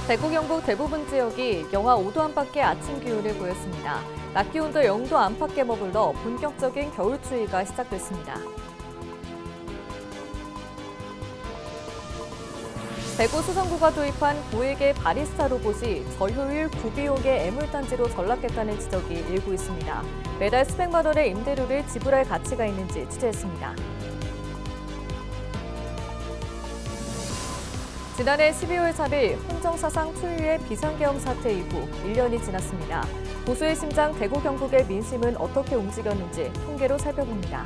대구 경북 대부분 지역이 영하 5도 안팎의 아침 기온을 보였습니다. 낮 기온도 0도 안팎에 머물러 본격적인 겨울 추위가 시작됐습니다. 대구 수성구가 도입한 고액의 바리스타 로봇이 저효율 구비용의 애물단지로 전락했다는 지적이 일고 있습니다. 매달 수백만 원의 임대료를 지불할 가치가 있는지 취재했습니다. 지난해 12월 4일 헌정사상 초유의 비상계엄 사태 이후 1년이 지났습니다. 보수의 심장 대구 경북의 민심은 어떻게 움직였는지 통계로 살펴봅니다.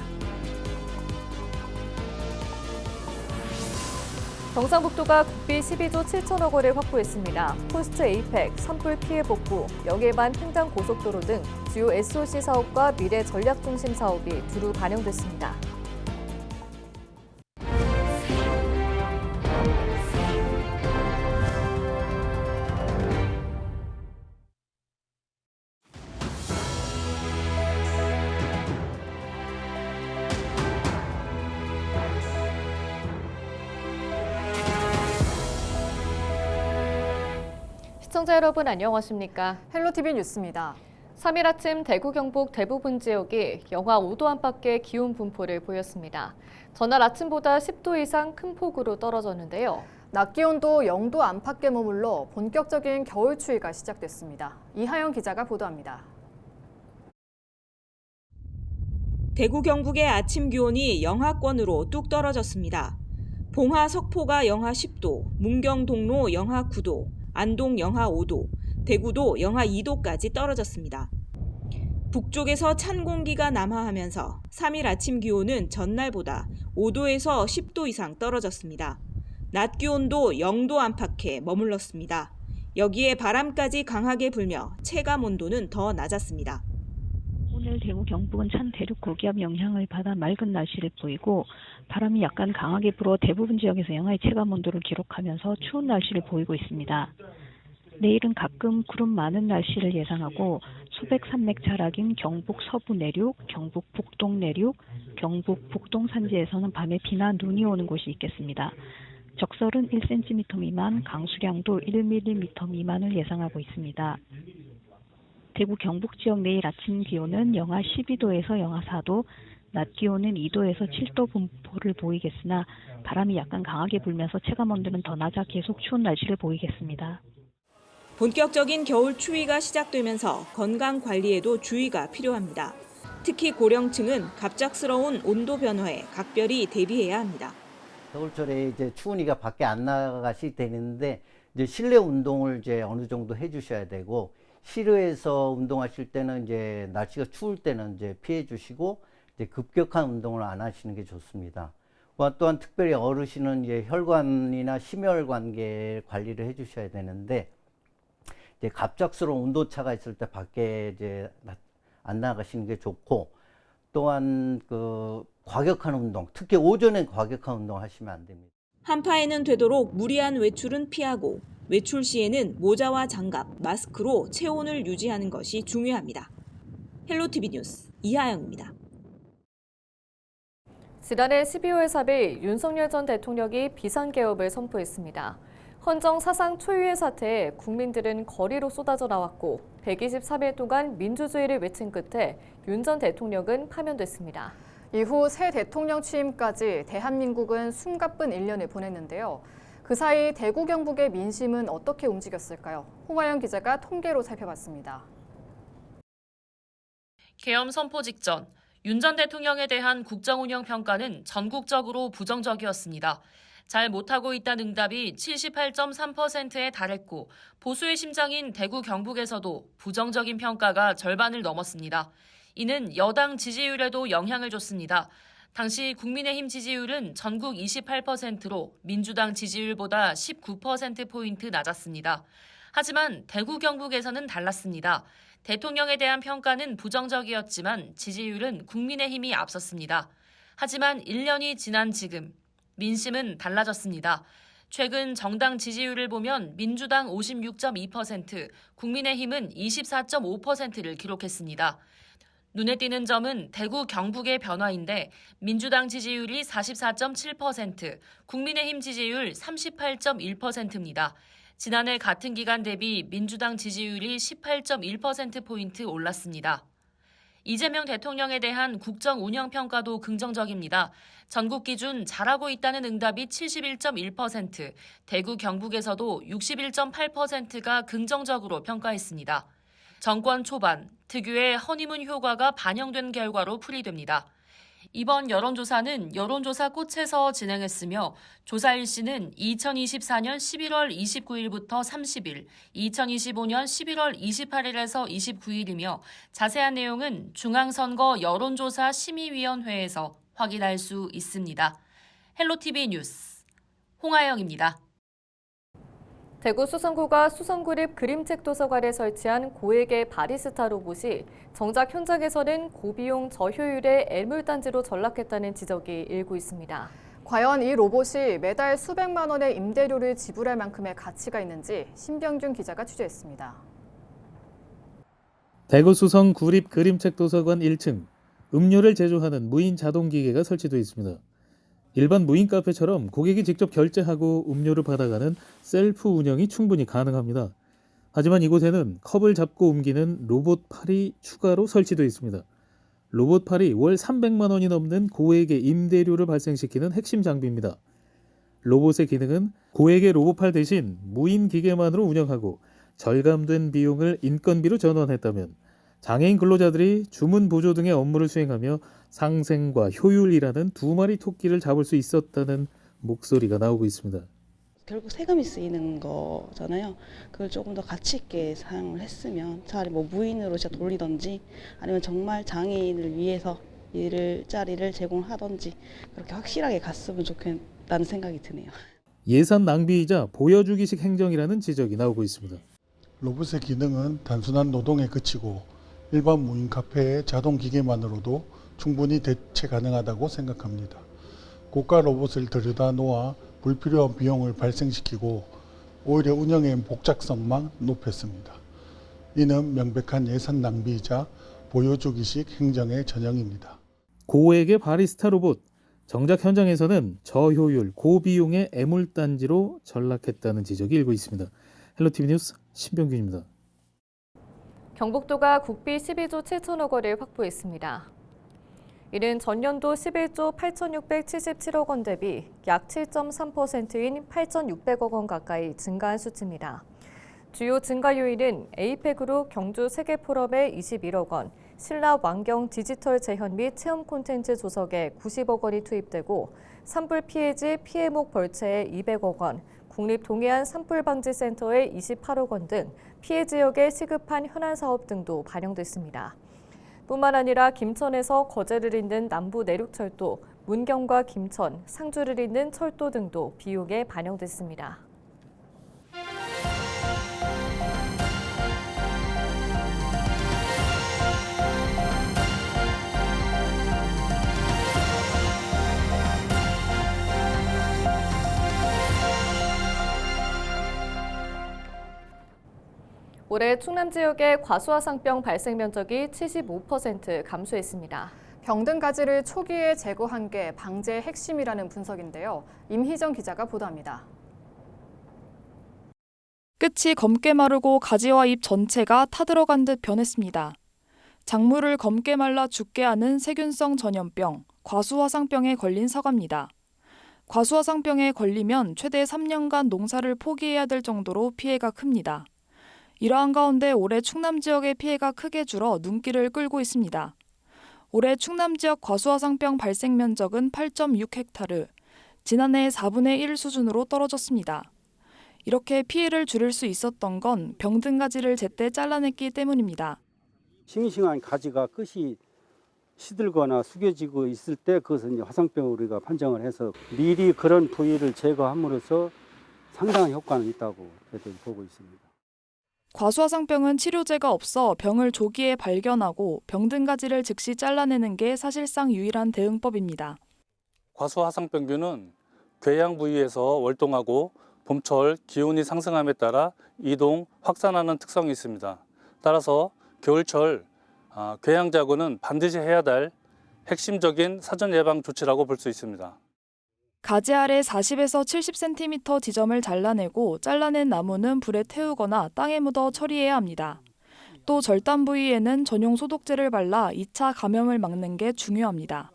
경상북도가 국비 12조 7천억 원을 확보했습니다. 포스트 에이펙, 산불 피해 복구, 영일반 횡단고속도로 등 주요 SOC 사업과 미래 전략 중심 사업이 두루 반영됐습니다. 시청자 여러분 안녕하십니까? 헬로티비 뉴스입니다. 3일 아침 대구 경북 대부분 지역이 영하 5도 안팎의 기온 분포를 보였습니다. 전날 아침보다 10도 이상 큰 폭으로 떨어졌는데요. 낮 기온도 0도 안팎에 머물러 본격적인 겨울 추위가 시작됐습니다. 이하영 기자가 보도합니다. 대구 경북의 아침 기온이 영하권으로 뚝 떨어졌습니다. 봉화 석포가 영하 10도, 문경 동로 영하 9도, 안동 영하 5도, 대구도 영하 2도까지 떨어졌습니다. 북쪽에서 찬 공기가 남하하면서 3일 아침 기온은 전날보다 5도에서 10도 이상 떨어졌습니다. 낮 기온도 0도 안팎에 머물렀습니다. 여기에 바람까지 강하게 불며 체감 온도는 더 낮았습니다. 오늘 대구 경북은 찬 대륙 고기압 영향을 받아 맑은 날씨를 보이고 바람이 약간 강하게 불어 대부분 지역에서 영하의 체감 온도를 기록하면서 추운 날씨를 보이고 있습니다. 내일은 가끔 구름 많은 날씨를 예상하고 수백 산맥 자락인 경북 서부 내륙, 경북 북동 내륙, 경북 북동 산지에서는 밤에 비나 눈이 오는 곳이 있겠습니다. 적설은 1cm 미만, 강수량도 1mm 미만을 예상하고 있습니다. 대구 경북 지역 내일 아침 기온은 영하 12도에서 영하 4도, 낮 기온은 2도에서 7도 분포를 보이겠으나 바람이 약간 강하게 불면서 체감 온도는 더 낮아 계속 추운 날씨를 보이겠습니다. 본격적인 겨울 추위가 시작되면서 건강 관리에도 주의가 필요합니다. 특히 고령층은 갑작스러운 온도 변화에 각별히 대비해야 합니다. 겨울철에 이제 추우니까 밖에 안 나가시 되는데 이제 실내 운동을 이제 어느 정도 해주셔야 되고 실외에서 운동하실 때는 이제 날씨가 추울 때는 이제 피해 주시고 이제 급격한 운동을 안 하시는 게 좋습니다. 또한 특별히 어르신은 이제 혈관이나 심혈관계 관리를 해주셔야 되는데 이제 갑작스러운 온도차가 있을 때 밖에 이제 안 나가시는 게 좋고 또한 그 과격한 운동, 특히 오전에 과격한 운동 하시면 안 됩니다. 한파에는 되도록 무리한 외출은 피하고 외출 시에는 모자와 장갑, 마스크로 체온을 유지하는 것이 중요합니다. 헬로티비 뉴스 이하영입니다. 지난해 12월 4일 윤석열 전 대통령이 비상개업을 선포했습니다. 헌정 사상 초유의 사태에 국민들은 거리로 쏟아져 나왔고 123일 동안 민주주의를 외친 끝에 윤 전 대통령은 파면됐습니다. 이후 새 대통령 취임까지 대한민국은 숨가쁜 1년을 보냈는데요. 그 사이 대구 경북의 민심은 어떻게 움직였을까요? 홍화영 기자가 통계로 살펴봤습니다. 계엄 선포 직전 윤 전 대통령에 대한 국정운영 평가는 전국적으로 부정적이었습니다. 잘 못하고 있다는 응답이 78.3%에 달했고 보수의 심장인 대구 경북에서도 부정적인 평가가 절반을 넘었습니다. 이는 여당 지지율에도 영향을 줬습니다. 당시 국민의힘 지지율은 전국 28%로 민주당 지지율보다 19%포인트 낮았습니다. 하지만 대구 경북에서는 달랐습니다. 대통령에 대한 평가는 부정적이었지만 지지율은 국민의힘이 앞섰습니다. 하지만 1년이 지난 지금 민심은 달라졌습니다. 최근 정당 지지율을 보면 민주당 56.2%, 국민의힘은 24.5%를 기록했습니다. 눈에 띄는 점은 대구 경북의 변화인데 민주당 지지율이 44.7%, 국민의힘 지지율 38.1%입니다. 지난해 같은 기간 대비 민주당 지지율이 18.1%포인트 올랐습니다. 이재명 대통령에 대한 국정 운영 평가도 긍정적입니다. 전국 기준 잘하고 있다는 응답이 71.1%, 대구 경북에서도 61.8%가 긍정적으로 평가했습니다. 정권 초반, 특유의 허니문 효과가 반영된 결과로 풀이됩니다. 이번 여론조사는 여론조사 꽃에서 진행했으며 조사 일시는 2024년 11월 29일부터 30일, 2025년 11월 28일에서 29일이며 자세한 내용은 중앙선거 여론조사 심의위원회에서 확인할 수 있습니다. 헬로티비 뉴스 홍아영입니다. 대구 수성구가 수성구립 그림책 도서관에 설치한 고액의 바리스타 로봇이 정작 현장에서는 고비용 저효율의 애물단지로 전락했다는 지적이 일고 있습니다. 과연 이 로봇이 매달 수백만 원의 임대료를 지불할 만큼의 가치가 있는지 신병준 기자가 취재했습니다. 대구 수성 구립 그림책 도서관 1층, 음료를 제조하는 무인 자동 기계가 설치되어 있습니다. 일반 무인 카페처럼 고객이 직접 결제하고 음료를 받아가는 셀프 운영이 충분히 가능합니다. 하지만 이곳에는 컵을 잡고 옮기는 로봇 팔이 추가로 설치되어 있습니다. 로봇 팔이 월 300만 원이 넘는 고액의 임대료를 발생시키는 핵심 장비입니다. 로봇의 기능은 고액의 로봇팔 대신 무인 기계만으로 운영하고 절감된 비용을 인건비로 전환했다면 장애인 근로자들이 주문 보조 등의 업무를 수행하며 상생과 효율이라는 두 마리 토끼를 잡을 수 있었다는 목소리가 나오고 있습니다. 결국 세금이 쓰이는 거잖아요. 그걸 조금 더 가치 있게 사용을 했으면 차라리 뭐 무인으로 진짜 돌리던지 아니면 정말 장애인을 위해서 일자리를 제공하던지 그렇게 확실하게 갔으면 좋겠다는 생각이 드네요. 예산 낭비이자 보여주기식 행정이라는 지적이 나오고 있습니다. 로봇의 기능은 단순한 노동에 그치고 일반 무인 카페의 자동 기계만으로도 충분히 대체 가능하다고 생각합니다. 고가 로봇을 들여다 놓아 불필요한 비용을 발생시키고 오히려 운영의 복잡성만 높였습니다. 이는 명백한 예산 낭비이자 보여주기식 행정의 전형입니다. 고액의 바리스타 로봇, 정작 현장에서는 저효율, 고비용의 애물단지로 전락했다는 지적이 일고 있습니다. 헬로티비 뉴스 신병균입니다. 경북도가 국비 12조 7천억 원을 확보했습니다. 이는 전년도 11조 8,677억 원 대비 약 7.3%인 8,600억 원 가까이 증가한 수치입니다. 주요 증가 요인은 에이펙으로 경주 세계포럼에 21억 원, 신라 왕경 디지털 재현 및 체험 콘텐츠 조석에 90억 원이 투입되고 산불 피해지 피해목 벌채에 200억 원, 국립동해안 산불방지센터에 28억 원 등 피해 지역에 시급한 현안 사업 등도 반영됐습니다. 뿐만 아니라 김천에서 거제를 잇는 남부 내륙철도, 문경과 김천, 상주를 잇는 철도 등도 비용에 반영됐습니다. 올해 충남 지역의 과수화상병 발생 면적이 75% 감소했습니다. 병든 가지를 초기에 제거한 게 방제의 핵심이라는 분석인데요. 임희정 기자가 보도합니다. 끝이 검게 마르고 가지와 잎 전체가 타들어간 듯 변했습니다. 작물을 검게 말라 죽게 하는 세균성 전염병, 과수화상병에 걸린 사과입니다. 과수화상병에 걸리면 최대 3년간 농사를 포기해야 될 정도로 피해가 큽니다. 이러한 가운데 올해 충남 지역의 피해가 크게 줄어 눈길을 끌고 있습니다. 올해 충남 지역 과수화상병 발생 면적은 8.6헥타르, 지난해 4분의 1 수준으로 떨어졌습니다. 이렇게 피해를 줄일 수 있었던 건 병든 가지를 제때 잘라냈기 때문입니다. 싱싱한 가지가 끝이 시들거나 숙여지고 있을 때 그것은 이제 화상병으로 우리가 판정을 해서 미리 그런 부위를 제거함으로써 상당한 효과는 있다고 저희들이 보고 있습니다. 과수화상병은 치료제가 없어 병을 조기에 발견하고 병든 가지를 즉시 잘라내는 게 사실상 유일한 대응법입니다. 과수화상병균은 궤양 부위에서 월동하고 봄철 기온이 상승함에 따라 이동, 확산하는 특성이 있습니다. 따라서 겨울철 궤양 제거는 반드시 해야 될 핵심적인 사전 예방 조치라고 볼 수 있습니다. 가지 아래 40에서 70cm 지점을 잘라내고 잘라낸 나무는 불에 태우거나 땅에 묻어 처리해야 합니다. 또 절단 부위에는 전용 소독제를 발라 2차 감염을 막는 게 중요합니다.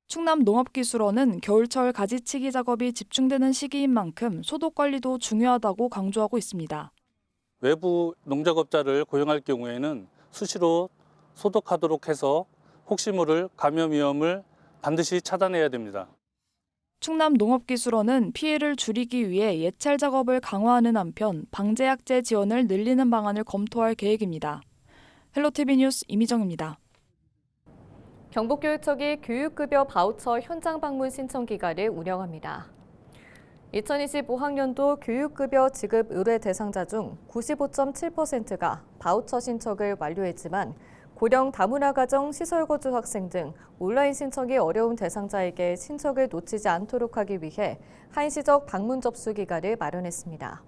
충남 농업기술원은 겨울철 가지치기 작업이 집중되는 시기인 만큼 소독 관리도 중요하다고 강조하고 있습니다. 외부 농작업자를 고용할 경우에는 수시로 소독하도록 해서 혹시 모를 감염 위험을 반드시 차단해야 됩니다. 충남 농업기술원은 피해를 줄이기 위해 예찰 작업을 강화하는 한편 방제약제 지원을 늘리는 방안을 검토할 계획입니다. 헬로티비 뉴스 이미정입니다. 경북교육청이 교육급여 바우처 현장 방문 신청 기간을 운영합니다. 2025학년도 교육급여 지급 의뢰 대상자 중 95.7%가 바우처 신청을 완료했지만 고령 다문화 가정 시설 거주 학생 등 온라인 신청이 어려운 대상자에게 신청을 놓치지 않도록 하기 위해 한시적 방문 접수 기간을 마련했습니다.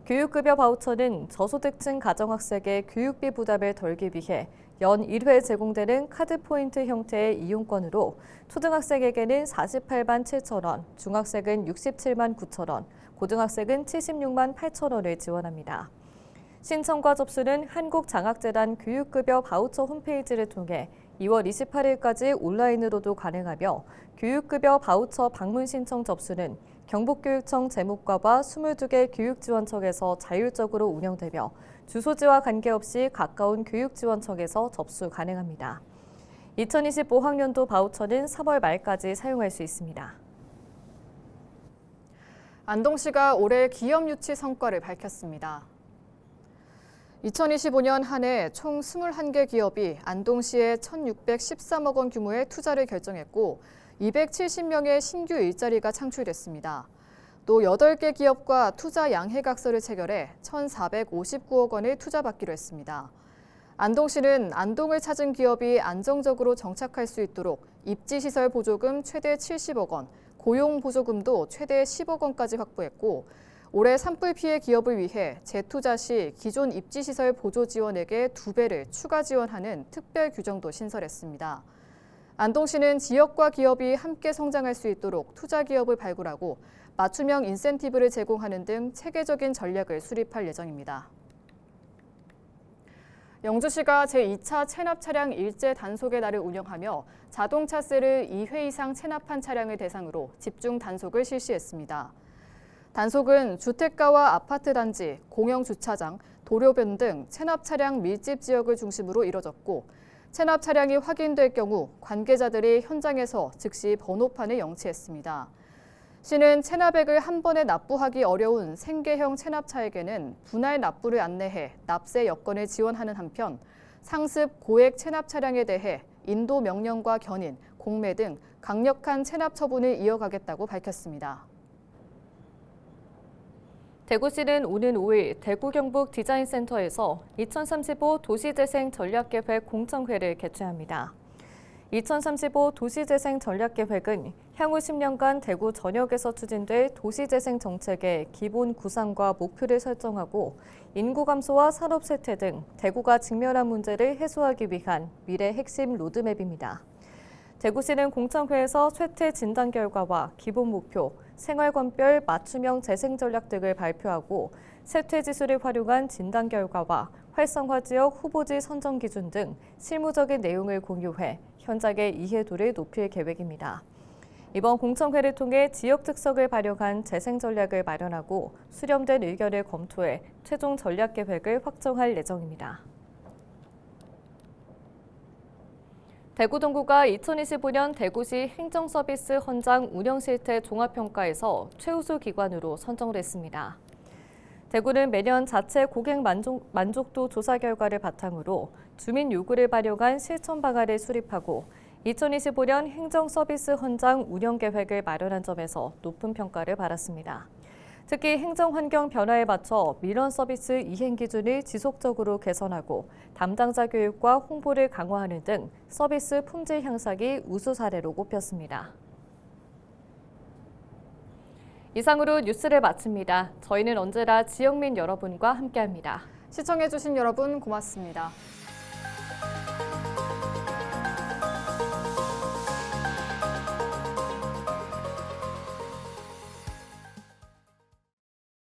교육급여 바우처는 저소득층 가정학생의 교육비 부담을 덜기 위해 연 1회 제공되는 카드 포인트 형태의 이용권으로 초등학생에게는 48만 7천 원, 중학생은 67만 9천 원, 고등학생은 76만 8천 원을 지원합니다. 신청과 접수는 한국장학재단 교육급여 바우처 홈페이지를 통해 2월 28일까지 온라인으로도 가능하며 교육급여 바우처 방문 신청 접수는 경북교육청 재무과와 22개 교육지원청에서 자율적으로 운영되며 주소지와 관계없이 가까운 교육지원청에서 접수 가능합니다. 2025학년도 바우처는 3월 말까지 사용할 수 있습니다. 안동시가 올해 기업 유치 성과를 밝혔습니다. 2025년 한 해 총 21개 기업이 안동시에 1,613억 원 규모의 투자를 결정했고 270명의 신규 일자리가 창출됐습니다. 또 8개 기업과 투자 양해각서를 체결해 1,459억 원을 투자받기로 했습니다. 안동시는 안동을 찾은 기업이 안정적으로 정착할 수 있도록 입지시설 보조금 최대 70억 원, 고용보조금도 최대 10억 원까지 확보했고 올해 산불 피해 기업을 위해 재투자 시 기존 입지시설 보조 지원액의 2배를 추가 지원하는 특별 규정도 신설했습니다. 안동시는 지역과 기업이 함께 성장할 수 있도록 투자 기업을 발굴하고 맞춤형 인센티브를 제공하는 등 체계적인 전략을 수립할 예정입니다. 영주시가 제2차 체납 차량 일제 단속의 날을 운영하며 자동차세를 2회 이상 체납한 차량을 대상으로 집중 단속을 실시했습니다. 단속은 주택가와 아파트 단지, 공영 주차장, 도로변 등 체납 차량 밀집 지역을 중심으로 이뤄졌고 체납 차량이 확인될 경우 관계자들이 현장에서 즉시 번호판을 영치했습니다. 시는 체납액을 한 번에 납부하기 어려운 생계형 체납차에게는 분할 납부를 안내해 납세 여건을 지원하는 한편 상습 고액 체납 차량에 대해 인도 명령과 견인, 공매 등 강력한 체납 처분을 이어가겠다고 밝혔습니다. 대구시는 오는 5일 대구 경북 디자인센터에서 2035 도시재생 전략계획 공청회를 개최합니다. 2035 도시재생 전략계획은 향후 10년간 대구 전역에서 추진될 도시재생 정책의 기본 구상과 목표를 설정하고 인구 감소와 산업 쇠퇴 등 대구가 직면한 문제를 해소하기 위한 미래 핵심 로드맵입니다. 대구시는 공청회에서 쇠퇴 진단 결과와 기본 목표, 생활권별 맞춤형 재생 전략 등을 발표하고 쇠퇴 지수를 활용한 진단 결과와 활성화 지역 후보지 선정 기준 등 실무적인 내용을 공유해 현장의 이해도를 높일 계획입니다. 이번 공청회를 통해 지역 특성을 반영한 재생 전략을 마련하고 수렴된 의견을 검토해 최종 전략 계획을 확정할 예정입니다. 대구 동구가 2025년 대구시 행정서비스 헌장 운영실태 종합평가에서 최우수 기관으로 선정됐습니다. 대구는 매년 자체 고객 만족도 조사 결과를 바탕으로 주민 요구를 반영한 실천 방안을 수립하고 2025년 행정서비스 헌장 운영계획을 마련한 점에서 높은 평가를 받았습니다. 특히 행정환경 변화에 맞춰 민원 서비스 이행 기준을 지속적으로 개선하고 담당자 교육과 홍보를 강화하는 등 서비스 품질 향상이 우수 사례로 꼽혔습니다. 이상으로 뉴스를 마칩니다. 저희는 언제나 지역민 여러분과 함께합니다. 시청해주신 여러분 고맙습니다.